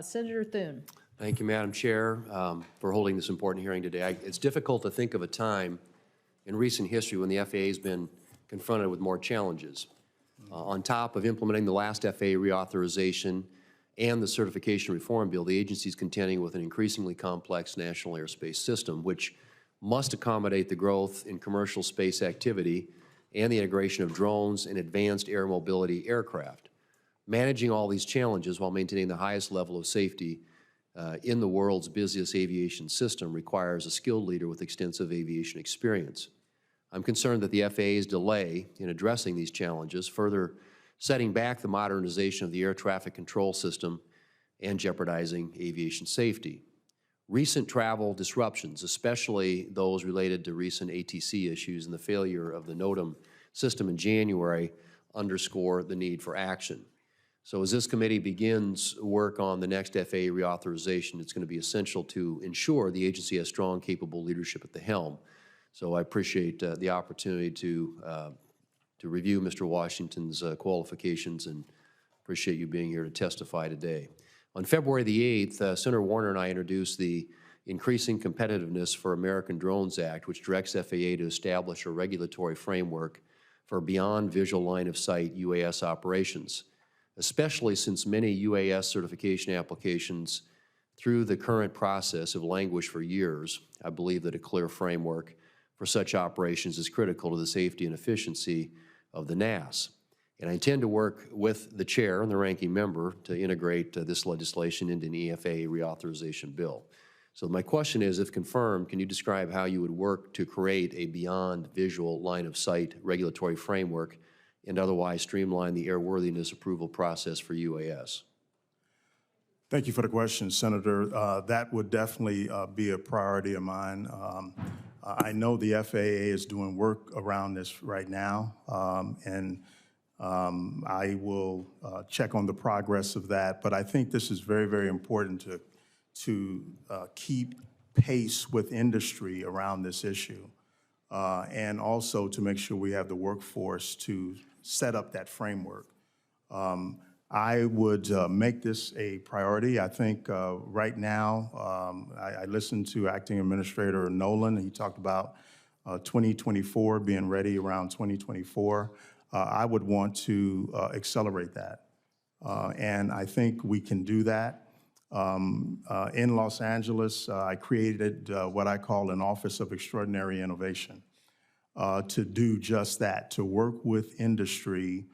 Senator Thune. Thank you, Madam Chair, for holding this important hearing today. It's difficult to think of a time in recent history when the FAA has been confronted with more challenges. On top of implementing the last FAA reauthorization and the certification reform bill, the agency is contending with an increasingly complex national airspace system, which must accommodate the growth in commercial space activity and the integration of drones and advanced air mobility aircraft. Managing all these challenges while maintaining the highest level of safety in the world's busiest aviation system requires a skilled leader with extensive aviation experience. I'm concerned that the FAA's delay in addressing these challenges, further setting back the modernization of the air traffic control system and jeopardizing aviation safety. Recent travel disruptions, especially those related to recent ATC issues and the failure of the NOTAM system in January, underscore the need for action. So as this committee begins work on the next FAA reauthorization, it's going to be essential to ensure the agency has strong, capable leadership at the helm. So I appreciate the opportunity to review Mr. Washington's qualifications and appreciate you being here to testify today. On February the 8th, Senator Warner and I introduced the Increasing Competitiveness for American Drones Act, which directs FAA to establish a regulatory framework for beyond visual line of sight UAS operations, especially since many UAS certification applications through the current process have languished for years. I believe that a clear framework for such operations is critical to the safety and efficiency of the NAS. And I intend to work with the chair and the ranking member to integrate this legislation into an FAA reauthorization bill. So my question is, if confirmed, can you describe how you would work to create a beyond visual line of sight regulatory framework and otherwise streamline the airworthiness approval process for UAS? Thank you for the question, Senator. That would definitely be a priority of mine. I know the FAA is doing work around this right now, and I will check on the progress of that. But I think this is very, very important to keep pace with industry around this issue, and also to make sure we have the workforce to set up that framework. I would make this a priority. I think right now, I listened to Acting Administrator Nolan. He talked about 2024 being ready around 2024. I would want to accelerate that. And I think we can do that. In Los Angeles, I created what I call an Office of Extraordinary Innovation to do just that, to work with industry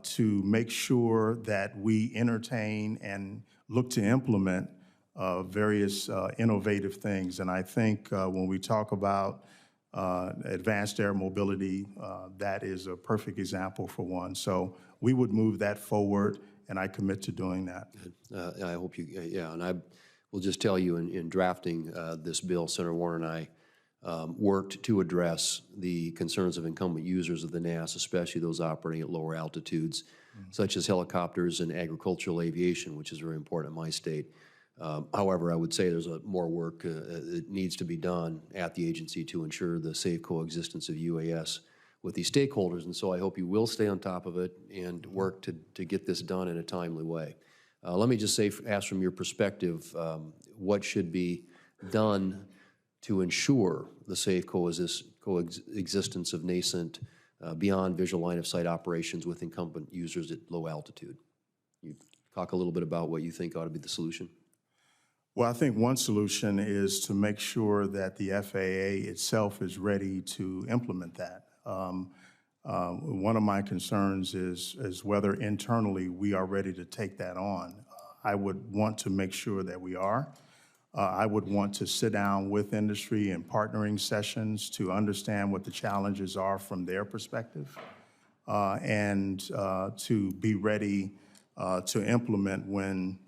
to make sure that we entertain and look to implement various innovative things. And I think when we talk about advanced air mobility, that is a perfect example for one. So we would move that forward, and I commit to doing that. I hope you, yeah, and I will just tell you in drafting this bill, Senator Warner and I worked to address the concerns of incumbent users of the NAS, especially those operating at lower altitudes, such as helicopters and agricultural aviation, which is very important in my state. However, I would say there's more work that needs to be done at the agency to ensure the safe coexistence of UAS with these stakeholders, and so I hope you will stay on top of it and work to get this done in a timely way. Let me just say, ask from your perspective, what should be done to ensure the safe coexistence of nascent beyond visual line of sight operations with incumbent users at low altitude? You talk a little bit about what you think ought to be the solution. Well, I think one solution is to make sure that the FAA itself is ready to implement that. One of my concerns is whether internally we are ready to take that on. I would want to make sure that we are. I would want to sit down with industry in partnering sessions to understand what the challenges are from their perspective, and to be ready to implement when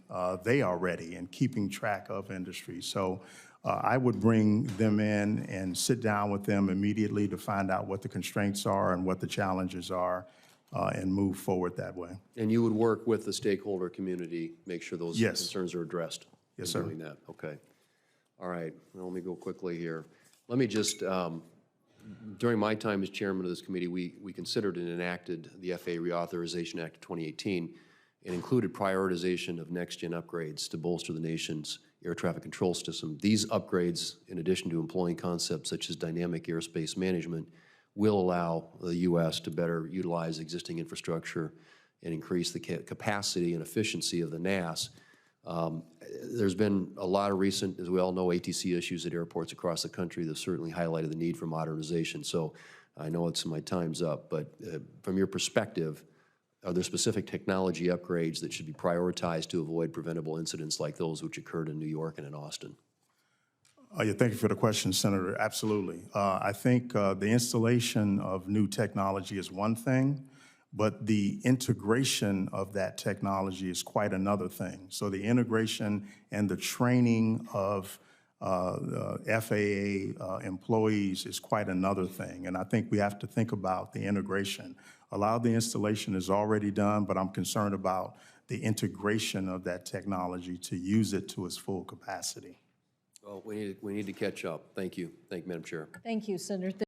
they are ready, and keeping track of industry. So I would bring them in and sit down with them immediately to find out what the constraints are and what the challenges are, and move forward that way. And you would work with the stakeholder community, make sure those Yes. concerns are addressed? Yes, sir. Doing that, okay. All right, well, let me go quickly here. Let me just, during my time as chairman of this committee, we considered and enacted the FAA Reauthorization Act of 2018, and included prioritization of next-gen upgrades to bolster the nation's air traffic control system. These upgrades, in addition to employing concepts such as dynamic airspace management, will allow the U.S. to better utilize existing infrastructure and increase the capacity and efficiency of the NAS. There's been a lot of recent, as we all know, ATC issues at airports across the country that certainly highlighted the need for modernization. So I know my time's up, but from your perspective, are there specific technology upgrades that should be prioritized to avoid preventable incidents like those which occurred in New York and in Austin? Yeah, thank you for the question, Senator. Absolutely. I think the installation of new technology is one thing, but the integration of that technology is quite another thing. So the integration and the training of FAA employees is quite another thing. And I think we have to think about the integration. A lot of the installation is already done, but I'm concerned about the integration of that technology to use it to its full capacity. Well, we need to catch up. Thank you. Thank you, Madam Chair. Thank you, Senator.